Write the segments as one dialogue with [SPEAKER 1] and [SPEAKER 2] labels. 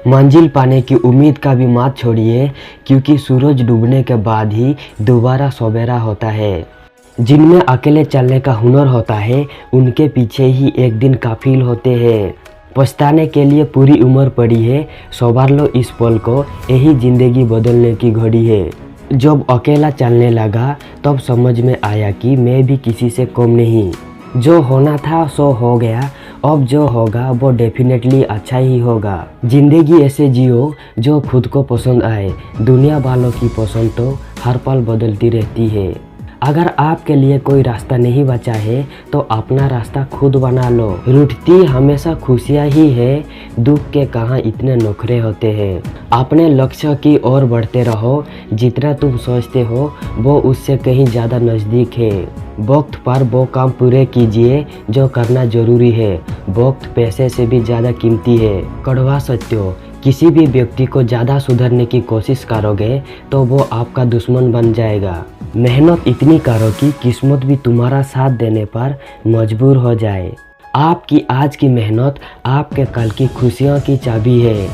[SPEAKER 1] मंजिल पाने की उम्मीद का भी मत छोड़िए, क्योंकि सूरज डूबने के बाद ही दोबारा सवेरा होता है। जिनमें अकेले चलने का हुनर होता है, उनके पीछे ही एक दिन काफिल होते हैं। पछताने के लिए पूरी उम्र पड़ी है, संभाल लो इस पल को, यही जिंदगी बदलने की घड़ी है। जब अकेला चलने लगा तब समझ में आया कि मैं भी किसी से कम नहीं। जो होना था सो हो गया, अब जो होगा वो डेफिनेटली अच्छा ही होगा। जिंदगी ऐसे जियो जो खुद को पसंद आए, दुनिया वालों की पसंद तो हर पल बदलती रहती है। अगर आपके लिए कोई रास्ता नहीं बचा है तो अपना रास्ता खुद बना लो। रूठती हमेशा खुशियाँ ही है, दुख के कहाँ इतने नखरे होते हैं। अपने लक्ष्य की ओर बढ़ते रहो, जितना तुम सोचते हो वो उससे कहीं ज़्यादा नज़दीक है। वक्त पर वो काम पूरे कीजिए जो करना जरूरी है, वक्त पैसे से भी ज़्यादा कीमती है। कड़वा सत्य, किसी भी व्यक्ति को ज़्यादा सुधरने की कोशिश करोगे तो वो आपका दुश्मन बन जाएगा। मेहनत इतनी करो कि किस्मत भी तुम्हारा साथ देने पर मजबूर हो जाए। आपकी आज की मेहनत आपके कल की खुशियों की चाबी है।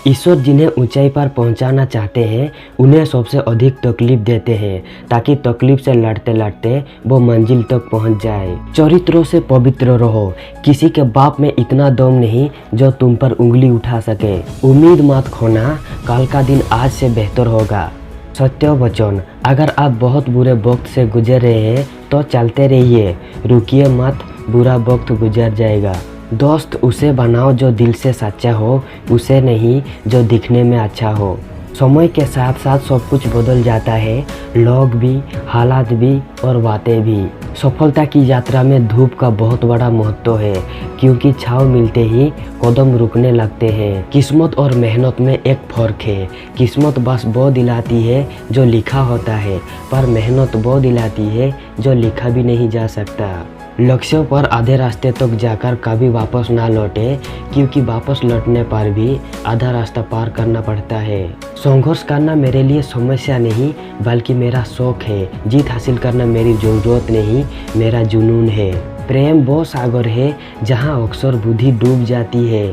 [SPEAKER 1] ईश्वर जिन्हें ऊंचाई पर पहुंचाना चाहते हैं उन्हें सबसे अधिक तकलीफ देते हैं, ताकि तकलीफ से लड़ते लड़ते वो मंजिल तक पहुंच जाए। चरित्रों से पवित्र रहो, किसी के बाप में इतना दम नहीं जो तुम पर उंगली उठा सके। उम्मीद मत खोना, कल का दिन आज से बेहतर होगा। सत्य वचन, अगर आप बहुत बुरे वक्त से गुजर रहे हैं तो चलते रहिए, रुकिए मत, बुरा वक्त गुजर जाएगा। दोस्त उसे बनाओ जो दिल से सच्चा हो, उसे नहीं जो दिखने में अच्छा हो। समय के साथ साथ सब कुछ बदल जाता है, लोग भी, हालात भी और बातें भी। सफलता की यात्रा में धूप का बहुत बड़ा महत्व है, क्योंकि छांव मिलते ही कदम रुकने लगते हैं। किस्मत और मेहनत में एक फर्क है। किस्मत बस वो दिलाती है जो लिखा होता है, पर मेहनत वो दिलाती है जो लिखा भी नहीं जा सकता। लक्ष्य पर आधे रास्ते तक जाकर कभी वापस ना लौटे, क्योंकि वापस लौटने पर भी आधा रास्ता पार करना पड़ता है। संघर्ष करना मेरे लिए समस्या नहीं, बल्कि मेरा शौक है। जीत हासिल करना मेरी ज़रूरत नहीं, मेरा जुनून है। प्रेम वो सागर है जहाँ अक्सर बुद्धि डूब जाती है।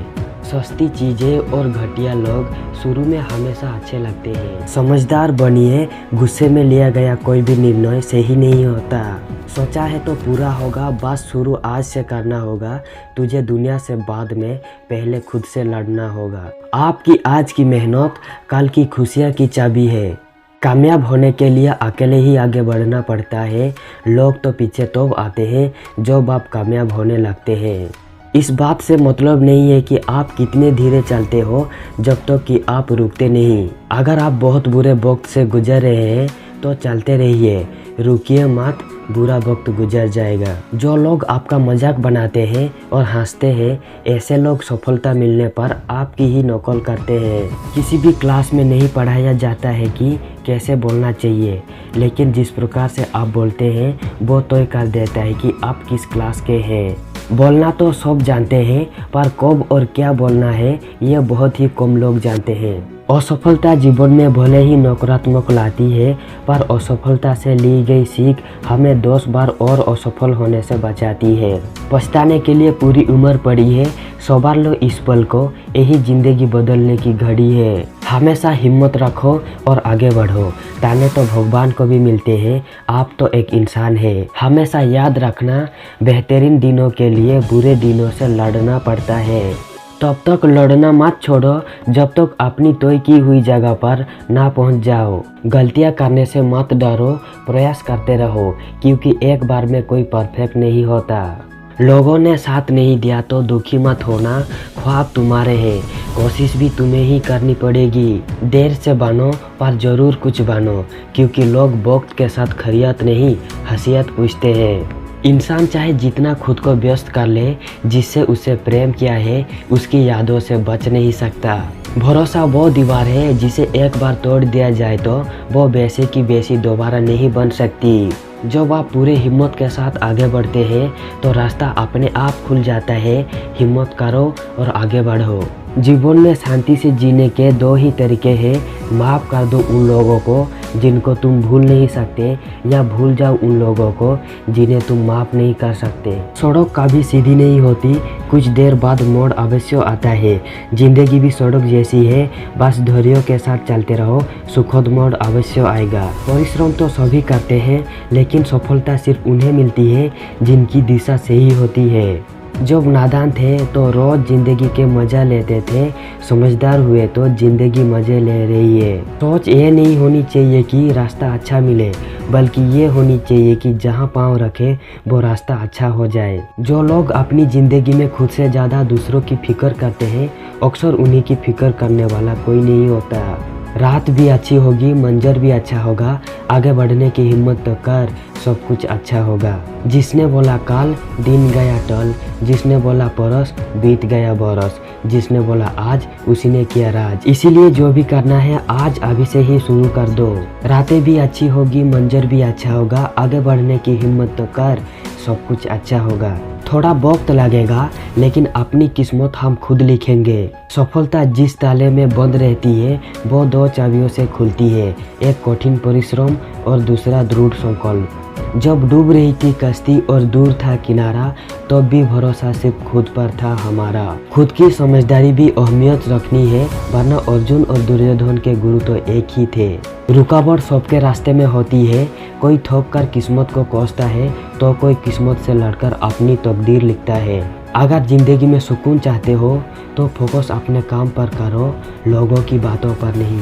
[SPEAKER 1] सस्ती चीज़ें और घटिया लोग शुरू में हमेशा अच्छे लगते हैं। समझदार बनिए, गुस्से में लिया गया कोई भी निर्णय सही नहीं होता। सोचा है तो पूरा होगा, बस शुरू आज से करना होगा। तुझे दुनिया से बाद में पहले खुद से लड़ना होगा। आपकी आज की मेहनत कल की खुशियाँ की चाबी है। कामयाब होने के लिए अकेले ही आगे बढ़ना पड़ता है। लोग तो पीछे तो आते हैं जब आप कामयाब होने लगते हैं। इस बात से मतलब नहीं है कि आप कितने धीरे चलते हो, जब तक कि आप रुकते नहीं। अगर आप बहुत बुरे वक्त से गुजर रहे हैं तो चलते रहिए, रुकिए मत, बुरा वक्त गुजर जाएगा। जो लोग आपका मजाक बनाते हैं और हंसते हैं, ऐसे लोग सफलता मिलने पर आपकी ही नकल करते हैं। किसी भी क्लास में नहीं पढ़ाया जाता है कि कैसे बोलना चाहिए, लेकिन जिस प्रकार से आप बोलते हैं वो तय कर देता है कि आप किस क्लास के हैं। बोलना तो सब जानते हैं, पर कब और क्या बोलना है ये बहुत ही कम लोग जानते हैं। असफलता जीवन में भले ही नकारात्मक लाती है, पर असफलता से ली गई सीख हमें 10 बार और असफल होने से बचाती है। पछताने के लिए पूरी उम्र पड़ी है, संभाल लो इस पल को, यही जिंदगी बदलने की घड़ी है। हमेशा हिम्मत रखो और आगे बढ़ो। ताने तो भगवान को भी मिलते हैं, आप तो एक इंसान है। हमेशा याद रखना, बेहतरीन दिनों के लिए बुरे दिनों से लड़ना पड़ता है। तब तक लड़ना मत छोड़ो जब तक अपनी तय की हुई जगह पर ना पहुंच जाओ। गलतियां करने से मत डरो, प्रयास करते रहो, क्योंकि एक बार में कोई परफेक्ट नहीं होता। लोगों ने साथ नहीं दिया तो दुखी मत होना, ख्वाब तुम्हारे हैं, कोशिश भी तुम्हें ही करनी पड़ेगी। देर से बनो पर जरूर कुछ बनो, क्योंकि लोग वक्त के साथ खैरियत नहीं, हैसियत पूछते हैं। इंसान चाहे जितना खुद को व्यस्त कर ले, जिससे उसे प्रेम किया है उसकी यादों से बच नहीं सकता। भरोसा वो दीवार है जिसे एक बार तोड़ दिया जाए तो वो वैसे की वैसी दोबारा नहीं बन सकती। जब आप पूरे हिम्मत के साथ आगे बढ़ते हैं तो रास्ता अपने आप खुल जाता है। हिम्मत करो और आगे बढ़ो। जीवन में शांति से जीने के दो ही तरीके हैं। माफ़ कर दो उन लोगों को जिनको तुम भूल नहीं सकते, या भूल जाओ उन लोगों को जिन्हें तुम माफ़ नहीं कर सकते। सड़क कभी सीधी नहीं होती, कुछ देर बाद मोड़ अवश्य आता है। जिंदगी भी सड़क जैसी है, बस धैर्य के साथ चलते रहो, सुखद मोड़ अवश्य आएगा। परिश्रम तो सभी करते हैं, लेकिन सफलता सिर्फ उन्हें मिलती है जिनकी दिशा सही होती है। जब नादान थे तो रोज जिंदगी के मजा लेते थे, समझदार हुए तो जिंदगी मजे ले रही है। सोच ये नहीं होनी चाहिए कि रास्ता अच्छा मिले, बल्कि ये होनी चाहिए कि जहाँ पाँव रखे वो रास्ता अच्छा हो जाए। जो लोग अपनी जिंदगी में खुद से ज़्यादा दूसरों की फिक्र करते हैं, अक्सर उन्हीं की फिक्र करने वाला कोई नहीं होता। रात भी अच्छी होगी, मंजर भी अच्छा होगा, आगे बढ़ने की हिम्मत तो कर, सब कुछ अच्छा होगा। जिसने बोला काल, दिन गया टल, जिसने बोला परस, बीत गया बरस, जिसने बोला आज, उसी ने किया राज। इसीलिए जो भी करना है आज अभी से ही शुरू कर दो। रातें भी अच्छी होगी, मंजर भी अच्छा होगा, आगे बढ़ने की हिम्मत तो कर, सब कुछ अच्छा होगा। थोड़ा वक्त लगेगा, लेकिन अपनी किस्मत हम खुद लिखेंगे। सफलता जिस ताले में बंद रहती है वो दो चाबियों से खुलती है, एक कठिन परिश्रम और दूसरा दृढ़ संकल्प। जब डूब रही थी कश्ती और दूर था किनारा, तब भी भरोसा सिर्फ खुद पर था हमारा। खुद की समझदारी भी अहमियत रखनी है, वरना अर्जुन और दुर्योधन के गुरु तो एक ही थे। रुकावट सबके रास्ते में होती है, कोई ठोक कर किस्मत को कोसता है तो कोई किस्मत से लड़कर अपनी तकदीर लिखता है। अगर जिंदगी में सुकून चाहते हो तो फोकस अपने काम पर करो, लोगों की बातों पर नहीं।